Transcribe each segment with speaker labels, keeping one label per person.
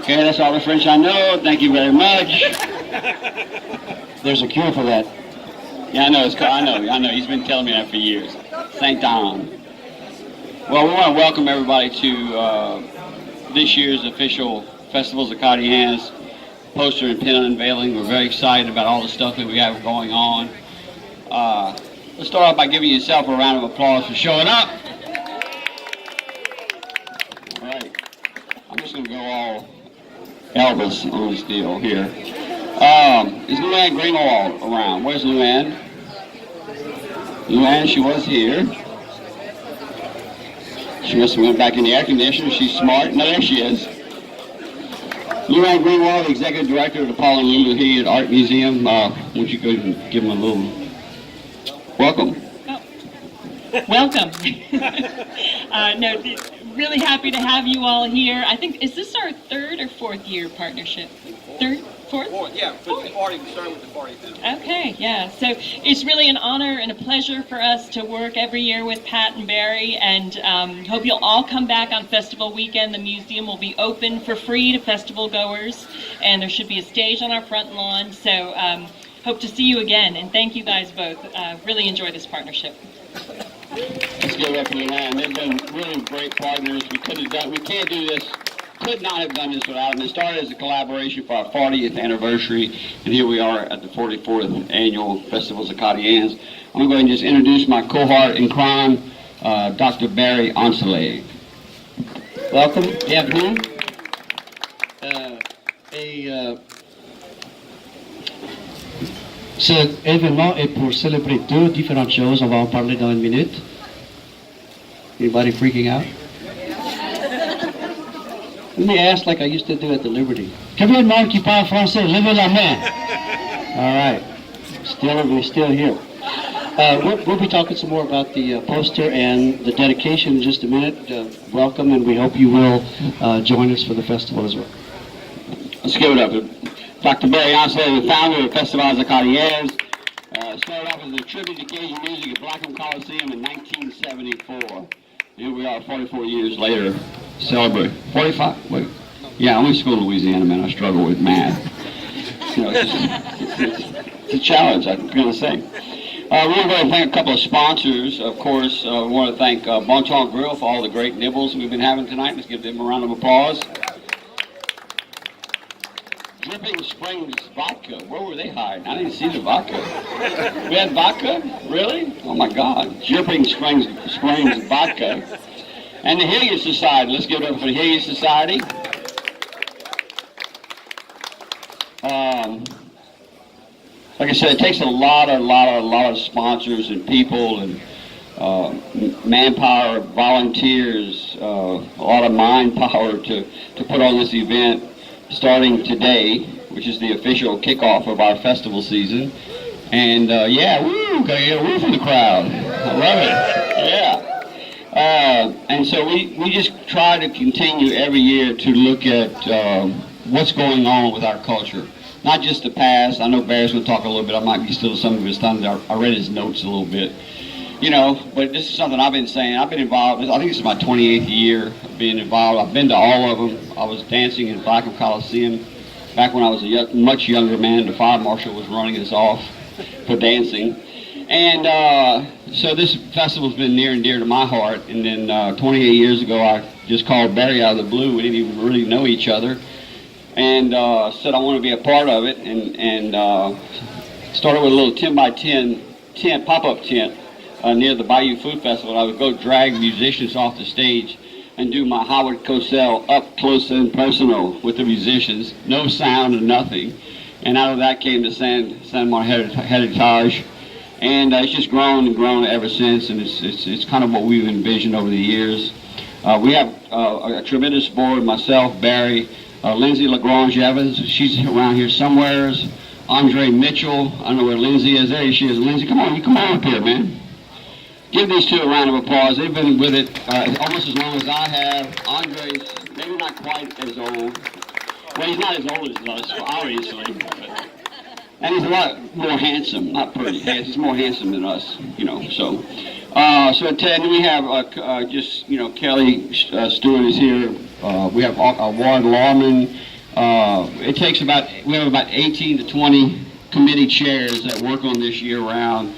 Speaker 1: Okay, that's all the French I know. Thank you very much.
Speaker 2: There's a cure for that.
Speaker 1: Yeah, I know. I know. He's been telling me that for years. Saint Don. Well, we want to welcome everybody to this year's official Festivals Acadiens poster and pin unveiling. We're very excited about all the stuff that we have going on. Let's start off by giving yourself a round of applause for showing up. All right. I'm just going to go all Elvis on this deal here. Is Luann Greenwald around? Where's Luann? Luann, she was here. She must have went back in the air conditioner. She's smart. No, there she is. Luann Greenwald, Executive Director of the Paul and Lulu Heath Art Museum. Won't you go and give them a little welcome?
Speaker 3: Oh. Welcome. No, really happy to have you all here. I think, is this our third or fourth year partnership? Third? Fourth?
Speaker 4: Yeah, for the party, we started with the party too.
Speaker 3: Okay, yeah. So it's really an honor and a pleasure for us to work every year with Pat and Barry, and hope you'll all come back on festival weekend. The museum will be open for free to festival goers, and there should be a stage on our front lawn. So hope to see you again, and thank you guys both. Really enjoy this partnership.
Speaker 1: Let's give it up for Luann. They've been really great partners. We can't do this. Could not have done this without them. It started as a collaboration for our 40th anniversary, and here we are at the 44th annual Festivals Acadiens. I'm going to go ahead and just introduce my cohort in crime, Dr. Barry Onsley. Welcome. Bienvenue.
Speaker 2: Cet événement est pour célébrer deux différentes choses. On va en parler dans une minute. Anybody freaking out? Let me ask like I used to do at the Liberty. Combien de monde qui parle français? Levez la main. All right. We're still here. We'll be talking some more about the poster and the dedication in just a minute. Welcome, and we hope you will join us for the festival as well.
Speaker 1: Let's give it up. Dr. Barry Onsley, the founder of Festivals Acadiens, started off as a tribute to Cajun music at Blackham Coliseum in 1974. Here we are 44 years later, celebrate. 45? Wait. Yeah, I went to school in Louisiana, man. I struggle with math. You know, it's a challenge, I'm going to say. We want to go and thank a couple of sponsors. Of course, we want to thank Bon Ton Grill for all the great nibbles we've been having tonight. Let's give them a round of applause. Dripping Springs Vodka. Where were they hiding? I didn't see the vodka. We had vodka? Really? Oh my God. Dripping Springs Vodka. And the Hilliard Society. Let's give it up for the Hilliard Society. Like I said, it takes a lot of sponsors and people and manpower, volunteers, a lot of mind power to put on this event. Starting today, which is the official kickoff of our festival season. And yeah, woo, gotta get a woo from the crowd. I love it, yeah. And so we just try to continue every year to look at what's going on with our culture. Not just the past. I know Barry's gonna talk a little bit. I might be stealing some of his thunder. I read his notes a little bit. You know, but this is something I've been saying. I've been involved. I think this is my 28th year of being involved. I've been to all of them. I was dancing in Blackham Coliseum back when I was a much younger man. The fire marshal was running us off for dancing. And so this festival's been near and dear to my heart. And then 28 years ago, I just called Barry out of the blue. We didn't even really know each other. And said I want to be a part of it. And started with a little 10 by 10 tent, pop-up tent. Near the Bayou Food Festival. I would go drag musicians off the stage and do my Howard Cosell up close and personal with the musicians, no sound and nothing. And out of that came the San Mar Heritage, and it's just grown and grown ever since. And it's kind of what we've envisioned over the years. We have a tremendous board: myself, Barry, Lindsay LaGrange Evans. She's around here somewhere. Andre Mitchell. I don't know where Lindsay is. There she is. Lindsay, come on up here, man. Give these two a round of applause. They've been with it almost as long as I have. Andre's maybe not quite as old. Well, he's not as old as us, obviously. And he's a lot more handsome, not pretty. He's more handsome than us, you know. So Ted, we have Kelly Stewart is here. We have Ward Lawman, It takes we have about 18 to 20 committee chairs that work on this year round.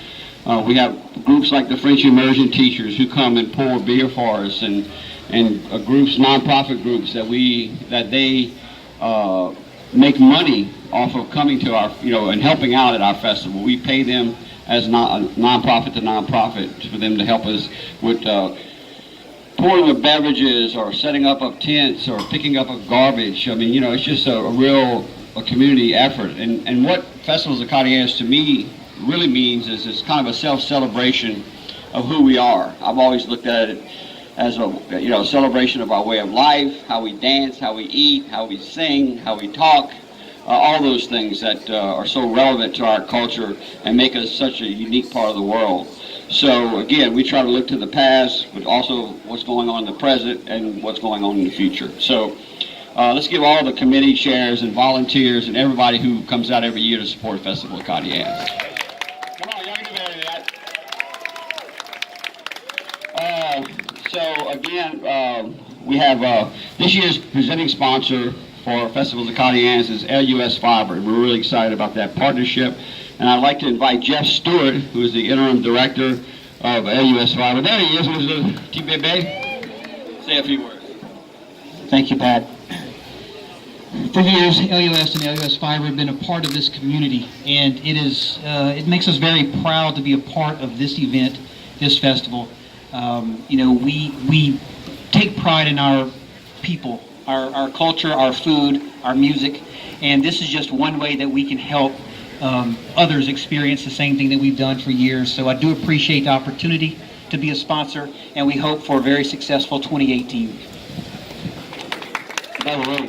Speaker 1: We have groups like the French immersion teachers who come and pour beer for us, and groups, nonprofit groups that they make money off of coming to our, and helping out at our festival. We pay them as nonprofit to nonprofit for them to help us with pouring of beverages or setting up of tents or picking up of garbage. I mean, it's just a real community effort. And what Festivals Acadiens to me really means is it's kind of a self-celebration of who we are. I've always looked at it as a celebration of our way of life, how we dance, how we eat, how we sing, how we talk, all those things that are so relevant to our culture and make us such a unique part of the world. So again, we try to look to the past, but also what's going on in the present and what's going on in the future. So let's give all the committee chairs and volunteers and everybody who comes out every year to support Festival Acadiens. Come on, y'all can do better than that. So again, we have this year's presenting sponsor for Festivals Acadiens is LUS Fiber. We're really excited about that partnership. And I'd like to invite Jeff Stewart, who is the interim director of LUS Fiber. There he is, Mr. TBB. Say a few words.
Speaker 5: Thank you, Pat. For years, LUS and LUS Fiber have been a part of this community, and it makes us very proud to be a part of this event, this festival. We take pride in our people, our culture, our food, our music, and this is just one way that we can help others experience the same thing that we've done for years. So I do appreciate the opportunity to be a sponsor, and we hope for a very successful 2018.
Speaker 2: By the way,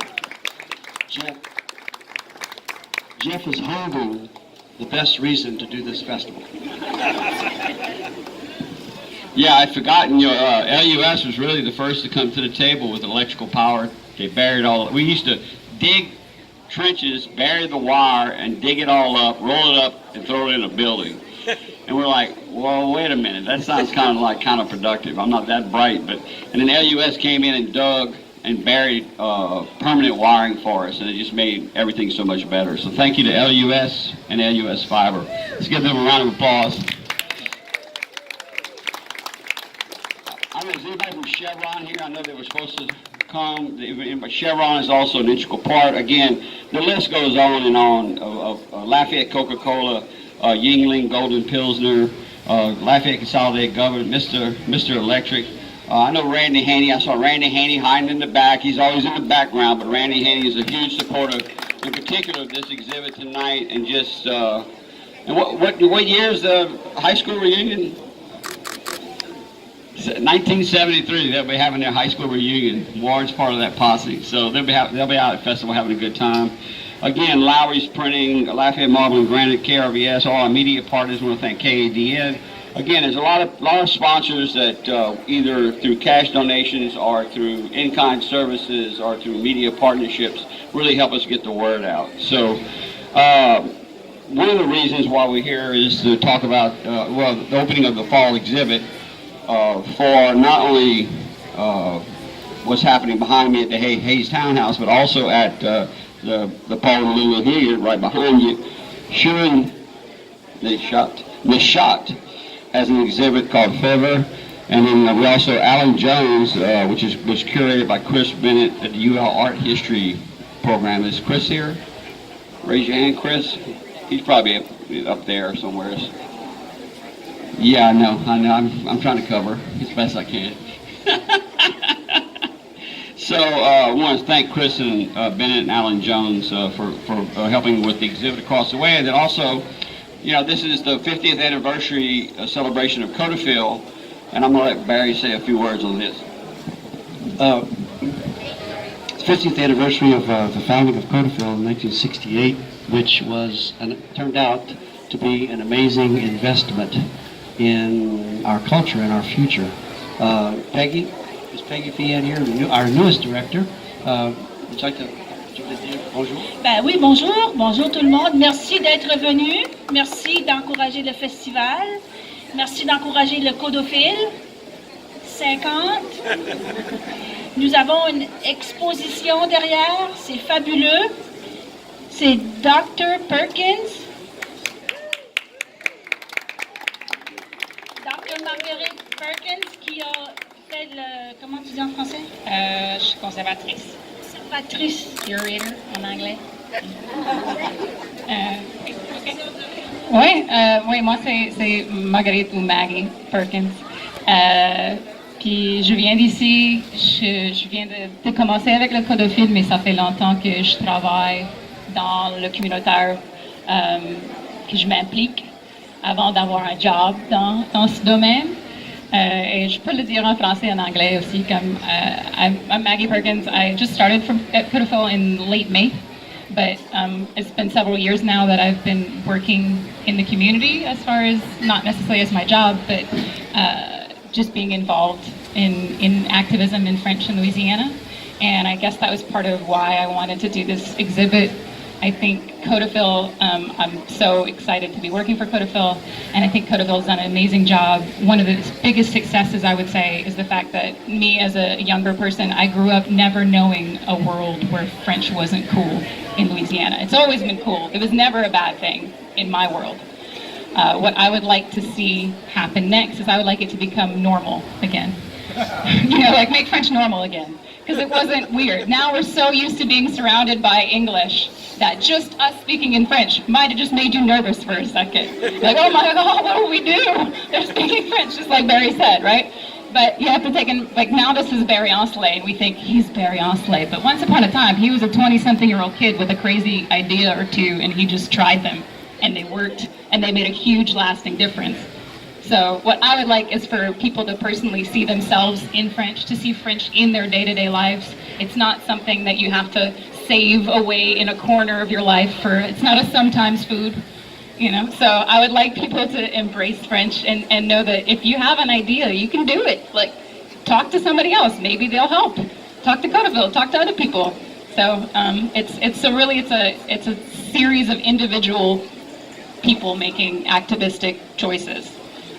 Speaker 2: Jeff is holding the best reason to do this festival.
Speaker 1: Yeah, I'd forgotten. LUS was really the first to come to the table with electrical power. They buried we used to dig trenches, bury the wire, and dig it all up, roll it up, and throw it in a building. And we're like, well, wait a minute, that sounds kind of counterproductive. I'm not that bright, and then LUS came in and dug and buried permanent wiring for us, and it just made everything so much better. So thank you to LUS and LUS Fiber. Let's give them a round of applause. I don't know, is anybody from Chevron here? I know they were supposed to come, but Chevron is also an integral part. Again, the list goes on and on of Lafayette Coca-Cola, Yingling, Golden Pilsner, Lafayette Consolidated Government, Mr. Electric. I know Randy Haney. I saw Randy Haney hiding in the back. He's always in the background, but Randy Haney is a huge supporter, in particular, of this exhibit tonight. And just, and what year is the high school reunion? 1973. They'll be having their high school reunion. Ward's part of that posse, so they'll be out at the festival having a good time. Again, Lowry's Printing, Lafayette Marble and Granite, KRVS, all our media partners. I want to thank KADN. Again, there's a lot of sponsors that either through cash donations or through in-kind services or through media partnerships really help us get the word out. So one of the reasons why we're here is to talk about the opening of the fall exhibit for not only what's happening behind me at the Hayes Townhouse, but also at the Paul and Lula here right behind you, showing the shot has an exhibit called Fever, and then we also Alan Jones, which was curated by Chris Bennett at the UL Art History program. Is Chris here? Raise your hand, Chris. He's probably up there somewhere. Yeah, I know. I'm trying to cover as best I can. So I want to thank Chris and Bennett and Alan Jones for helping with the exhibit across the way, and then also. This is the 50th anniversary celebration of Codafil, and I'm going to let Barry say a few words on this.
Speaker 2: The 50th anniversary of the founding of Codafil in 1968, which turned out to be an amazing investment in our culture and our future. Peggy Fian here, our newest director. Would you like to... Bonjour.
Speaker 6: Oui, bonjour tout le monde. Merci d'être venu. Merci d'encourager le festival. Merci d'encourager le Codophile 50. Nous avons une exposition derrière, c'est fabuleux. C'est Dr. Perkins. Dr. Marguerite Perkins qui a fait le... Comment tu dis en français?
Speaker 7: Je suis conservatrice.
Speaker 6: Conservatrice.
Speaker 7: Curator en anglais. Oui, moi c'est Marguerite ou Maggie Perkins. Puis je viens d'ici, je viens de commencer avec le codophile, mais ça fait longtemps que je travaille dans le communautaire, que je m'implique avant d'avoir un job dans ce domaine. Et je peux le dire en français et en anglais aussi, comme I'm Maggie Perkins. I just started at Codophile in late May, but it's been several years now that I've been working in the community as far as, not necessarily as my job, but just being involved in activism in French in Louisiana. And I guess that was part of why I wanted to do this exhibit. I think Codophile, I'm so excited to be working for Codophile, and I think Codophile's done an amazing job. One of the biggest successes, I would say, is the fact that me as a younger person, I grew up never knowing a world where French wasn't cool in Louisiana. It's always been cool. It was never a bad thing in my world. What I would like to see happen next is I would like it to become normal again. Like make French normal again. Because it wasn't weird. Now we're so used to being surrounded by English that just us speaking in French might have just made you nervous for a second. Like, oh my God, what do we do? They're speaking French, just like Barry said, right? But you have to take in, like now this is Barry Ancelet, and we think he's Barry Ancelet. But once upon a time, he was a 20-something-year-old kid with a crazy idea or two, and he just tried them, and they worked, and they made a huge lasting difference. So what I would like is for people to personally see themselves in French, to see French in their day-to-day lives. It's not something that you have to save away in a corner of your life for, it's not a sometimes food, So I would like people to embrace French and know that if you have an idea, you can do it. Like, talk to somebody else, maybe they'll help. Talk to Codophile, talk to other people. So it's a series of individual people making activistic choices.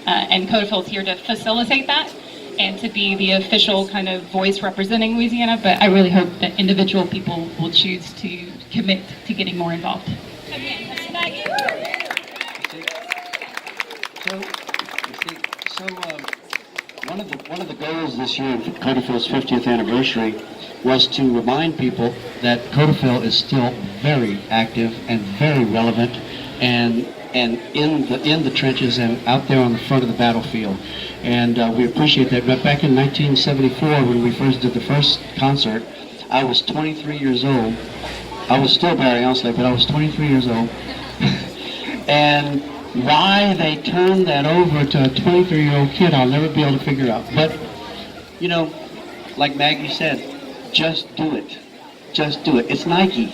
Speaker 7: And Codophile is here to facilitate that and to be the official kind of voice representing Louisiana, but I really hope that individual people will choose to commit to getting more involved.
Speaker 2: One of the goals this year of Codophile's 50th anniversary was to remind people that Codophile is still very active and very relevant and in the trenches and out there on the front of the battlefield. And we appreciate that. But back in 1974, when we first did the first concert, I was 23 years old. I was still Barry Ancelet, but I was 23 years old. And why they turned that over to a 23-year-old kid, I'll never be able to figure out. But, like Maggie said, just do it. Just do it. It's Nike.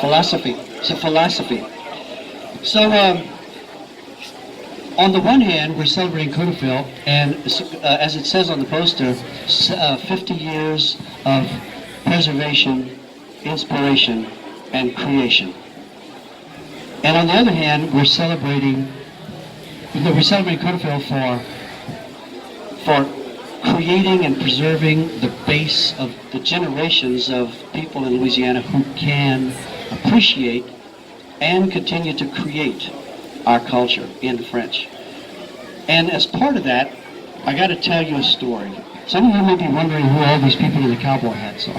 Speaker 2: Philosophy. It's a philosophy. So, on the one hand, we're celebrating Codophile, and as it says on the poster, 50 years of preservation, inspiration, and creation. And on the other hand, we're celebrating Codophile for creating and preserving the base of the generations of people in Louisiana who can appreciate and continue to create our culture in French. And as part of that, I got to tell you a story. Some of you may be wondering who all these people in the cowboy hats are.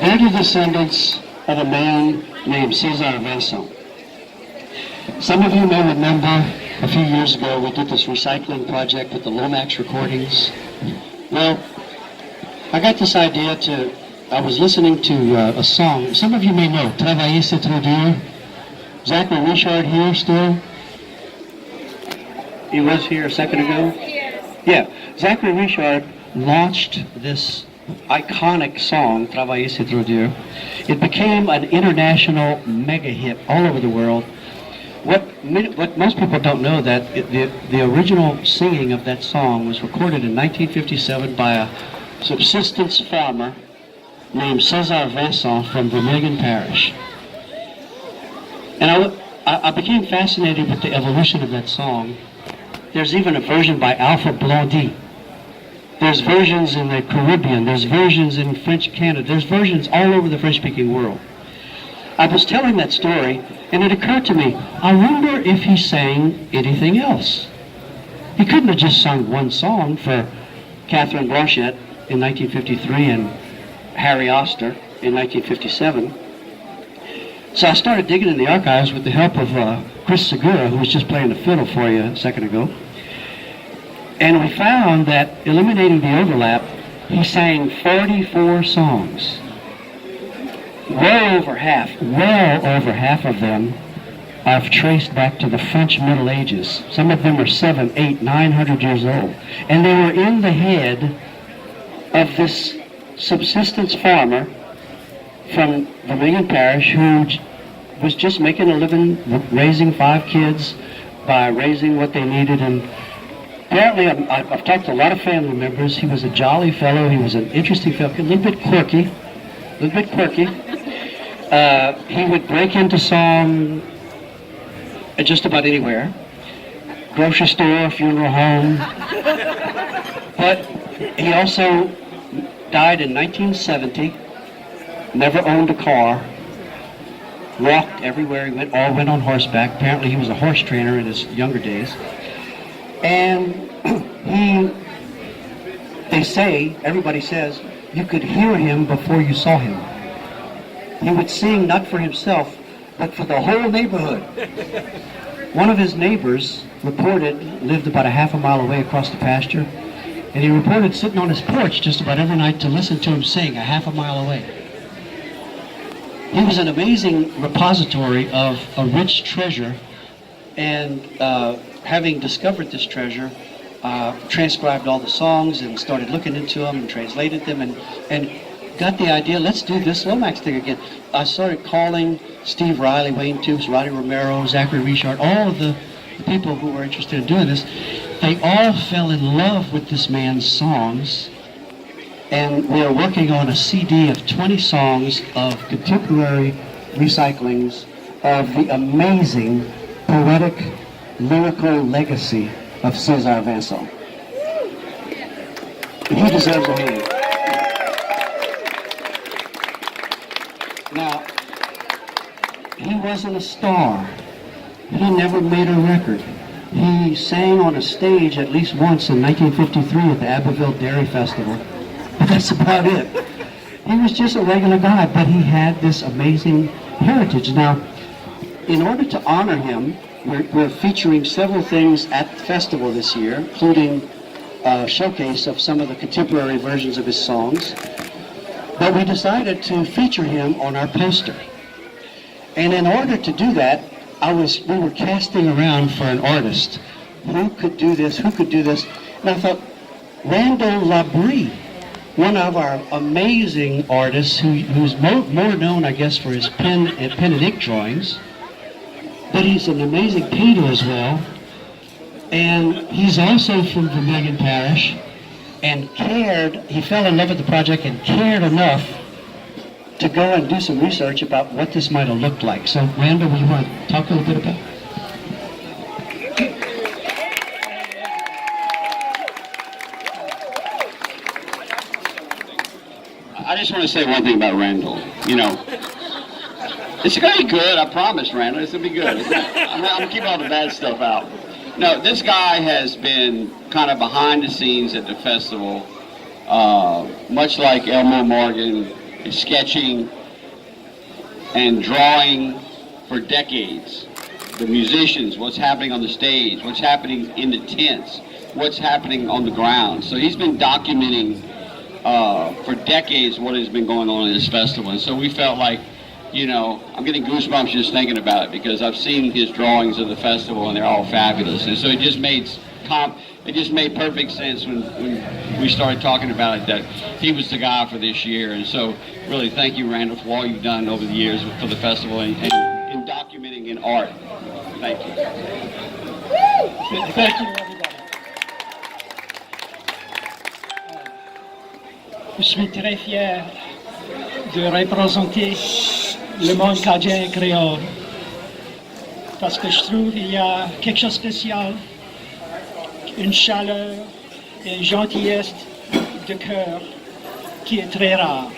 Speaker 2: They're the descendants of a man named Cesar Vincent. Some of you may remember a few years ago we did this recycling project with the Lomax recordings. Well, I got this idea I was listening to a song. Some of you may know, Travailler c'est trop dur. Zachary Richard here still? He was here a second ago? Yeah. Zachary Richard launched this iconic song, Travailler c'est trop dur. It became an international mega hit all over the world. What most people don't know, that the original singing of that song was recorded in 1957 by a subsistence farmer named Cesar Vincent from Vermilion Parish. And I became fascinated with the evolution of that song. There's even a version by Alpha Blondy. There's versions in the Caribbean. There's versions in French Canada. There's versions all over the French-speaking world. I was telling that story, and it occurred to me, I wonder if he sang anything else. He couldn't have just sung one song for Catherine Blanchett in 1953 and Harry Oster in 1957. So I started digging in the archives with the help of Chris Segura, who was just playing the fiddle for you a second ago. And we found that, eliminating the overlap, he sang 44 songs. Well over half of them I've traced back to the French Middle Ages. Some of them are 700, 800, 900 years old. And they were in the head of this subsistence farmer from Vermilion Parish who was just making a living raising 5 kids by raising what they needed. And apparently, I've talked to a lot of family members. He was a jolly fellow. He was an interesting fellow, a little bit quirky. He would break into song at just about anywhere. Grocery store, funeral home. But he also died in 1970, never owned a car, walked everywhere he went, all went on horseback. Apparently he was a horse trainer in his younger days. And everybody says, you could hear him before you saw him. He would sing not for himself, but for the whole neighborhood. One of his neighbors lived about a half a mile away across the pasture, and he reported sitting on his porch just about every night to listen to him sing a half a mile away. He was an amazing repository of a rich treasure, and having discovered this treasure, transcribed all the songs and started looking into them and translated them and got the idea, let's do this Lomax thing again. I started calling Steve Riley, Wayne Toops, Roddy Romero, Zachary Richard, all of the people who were interested in doing this. They all fell in love with this man's songs, and we are working on a CD of 20 songs of contemporary recyclings of the amazing poetic, lyrical legacy of César Vincent. He deserves a hand. Now, he wasn't a star. He never made a record. He sang on a stage at least once in 1953 at the Abbeville Dairy Festival. But that's about it. He was just a regular guy, but he had this amazing heritage. Now, in order to honor him, we're featuring several things at the festival this year, including a showcase of some of the contemporary versions of his songs. But we decided to feature him on our poster. And in order to do that, we were casting around for an artist. Who could do this? And I thought, Randall Labrie, one of our amazing artists who's more known, I guess, for his pen and ink drawings. But he's an amazing painter as well. And he's also from Vermilion Parish. And he fell in love with the project and cared enough to go and do some research about what this might have looked like. So, Randall, will you want to talk a little bit about it?
Speaker 1: I just want to say one thing about Randall. You know, it's going to be good, I promise, Randall. It's going to be good. I'm going to keep all the bad stuff out. No, this guy has been kind of behind the scenes at the festival, much like Elmo Morgan, sketching and drawing for decades. The musicians, what's happening on the stage, what's happening in the tents, what's happening on the ground. So he's been documenting for decades what has been going on in this festival. And so we felt like, you know, I'm getting goosebumps just thinking about it because I've seen his drawings of the festival and they're all fabulous. And so it just made perfect sense when we started talking about it that he was the guy for this year. And so really thank you, Randall, for all you've done over the years for the festival and in documenting in art. Thank you.
Speaker 8: Thank you, everybody. Je suis très fier de représenter le monde acadien et créole parce que je trouve qu'il y a quelque chose de spécial, une chaleur et une gentillesse de cœur qui est très rare.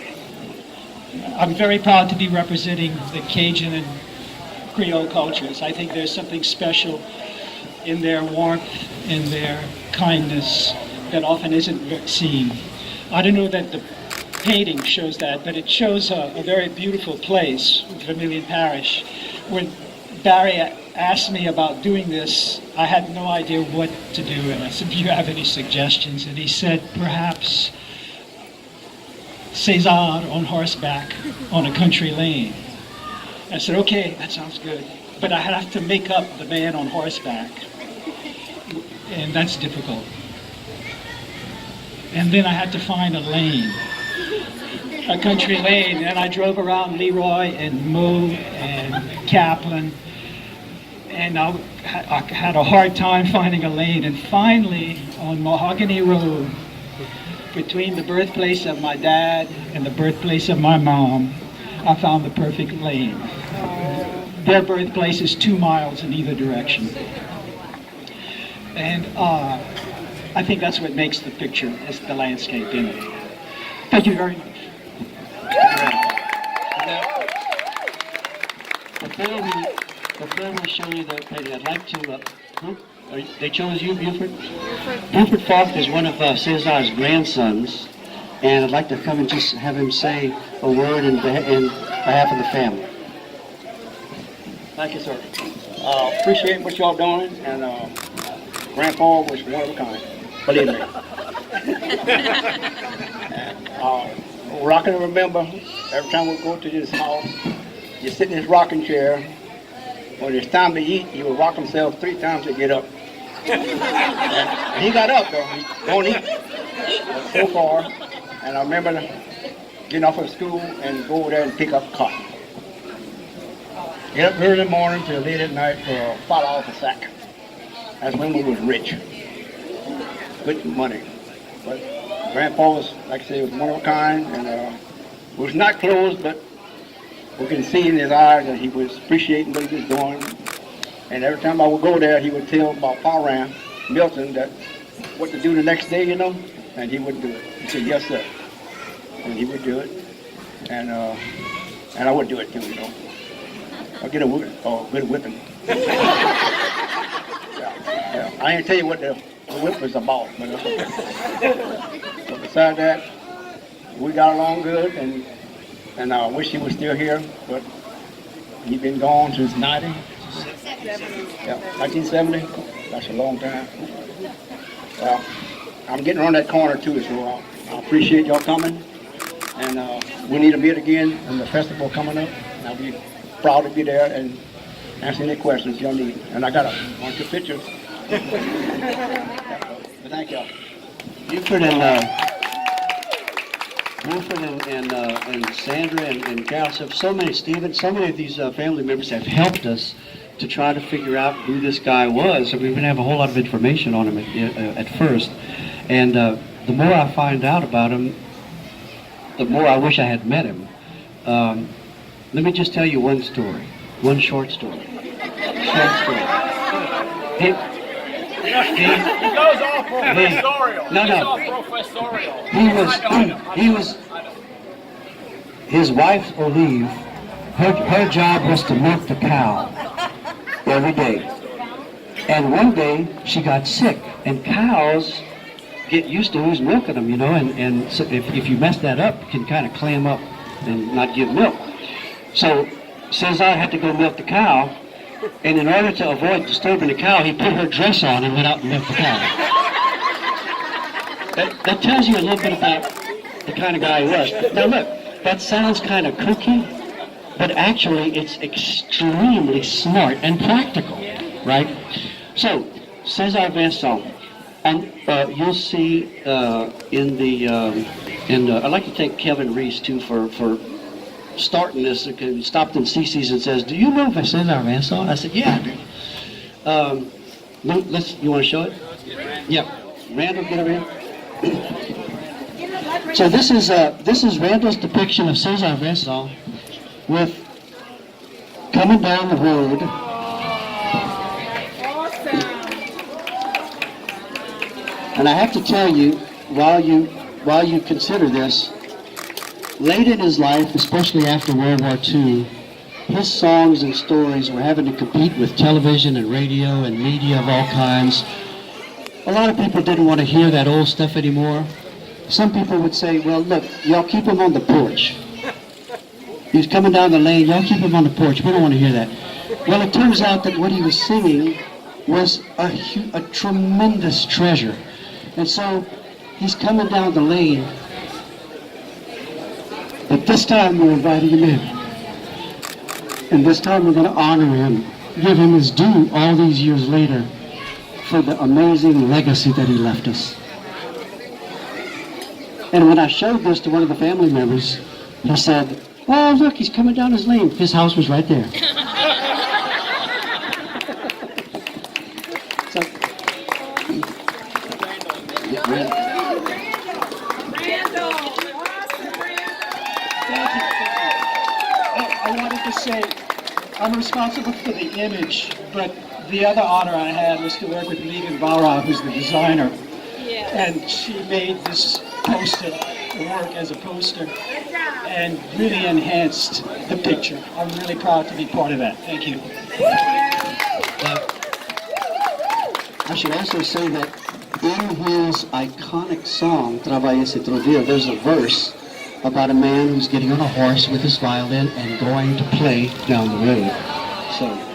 Speaker 8: I'm very proud to be representing the Cajun and Creole cultures. I think there's something special in their warmth, in their kindness that often isn't seen. I don't know that the painting shows that, but it shows a very beautiful place, Vermilion Parish. When Barry asked me about doing this, I had no idea what to do, and I said, do you have any suggestions? And he said, perhaps Cesar on horseback on a country lane. I said, okay, that sounds good. But I have to make up the man on horseback, and that's difficult. And then I had to find a lane, a country lane, and I drove around Leroy and Moe and Kaplan, and I had a hard time finding a lane. And finally, on Mahogany Road, between the birthplace of my dad and the birthplace of my mom, I found the perfect lane. Their birthplace is 2 miles in either direction. And I think that's what makes the picture, is the landscape in it. Thank you very much.
Speaker 2: Before we show you the painting, I'd like to, they chose you, Buford? Buford Falk is one of Cesar's grandsons, and I'd like to come and just have him say a word in behalf of the family.
Speaker 4: Thank you, sir. Appreciate what y'all doing, and Grandpa was one of a kind, believe me. Rocking, remember, every time we go to this house, you sit in this rocking chair. When it's time to eat, he would rock himself 3 times to get up. And he got up, though. He don't eat. But so far, and I remember getting off of school and go over there and pick up cotton. Get up early in the morning till late at night for $5 a sack. That's when we was rich. Good money. But Grandpa was, like I say, was one of a kind, and was not close, but we can see in his eyes that he was appreciating what he was doing. And every time I would go there, he would tell about Paran, Milton, that what to do the next day, you know, and he would do it. He said, yes, sir. And he would do it. And I would do it too, you know. I'll get a good whipping. Yeah. I ain't tell you what the whip was about, but besides that, we got along good, and I wish he was still here, but he's been gone since 90. Yeah, 1970. That's a long time. Well, I'm getting around that corner too, so I appreciate y'all coming, and we need to meet again in the festival coming up, and I'll be proud to be there and answer any questions y'all need. And I got a bunch of pictures. But thank y'all.
Speaker 2: Buford and Sandra and Carol, so many, Stephen, so many of these family members have helped us to try to figure out who this guy was. So we didn't have a whole lot of information on him at first. And the more I find out about him, the more I wish I had met him. Let me just tell you one story, one short story.
Speaker 4: He goes all professorial.
Speaker 2: His wife, Olive, her job was to milk the cow every day. And one day she got sick, and cows get used to who's milking them, you know, and so if you mess that up, you can kind of clam up and not give milk. So Cesar had to go milk the cow, and in order to avoid disturbing the cow, he put her dress on and went out and milked the cow. That tells you a little bit about the kind of guy he was. Now look, that sounds kind of kooky, but actually it's extremely smart and practical, right? So, Cesar Vincent, and you'll see I'd like to thank Kevin Reese too for starting this. Stopped in Cece's and says, "Do you know Cesar Vincent?" I said, "Yeah, I do." You want to show it? Yeah. Randall, get over here. So this is Randall's depiction of Cesar Vincent with coming down the road. And I have to tell you, while you while you consider this, late in his life, especially after World War II, his songs and stories were having to compete with television and radio and media of all kinds. A lot of people didn't want to hear that old stuff anymore. Some people would say, well, look, y'all keep him on the porch. He's coming down the lane, y'all keep him on the porch. We don't want to hear that. Well, it turns out that what he was singing was a tremendous treasure. And so he's coming down the lane. But this time we're inviting him in. And this time we're going to honor him, give him his due all these years later for the amazing legacy that he left us. And when I showed this to one of the family members, he said, oh, look, he's coming down his lane. His house was right there. So,
Speaker 8: I wanted to say, I'm responsible for the image, but the other honor I had was to work with Megan Barra, who's the designer. And she made this poster work as a poster and really enhanced the picture. I'm really proud to be part of that. Thank you.
Speaker 2: I should also say that in his iconic song, Trabalhei se trovia, there's a verse about a man who's getting on a horse with his violin and going to play down the road. So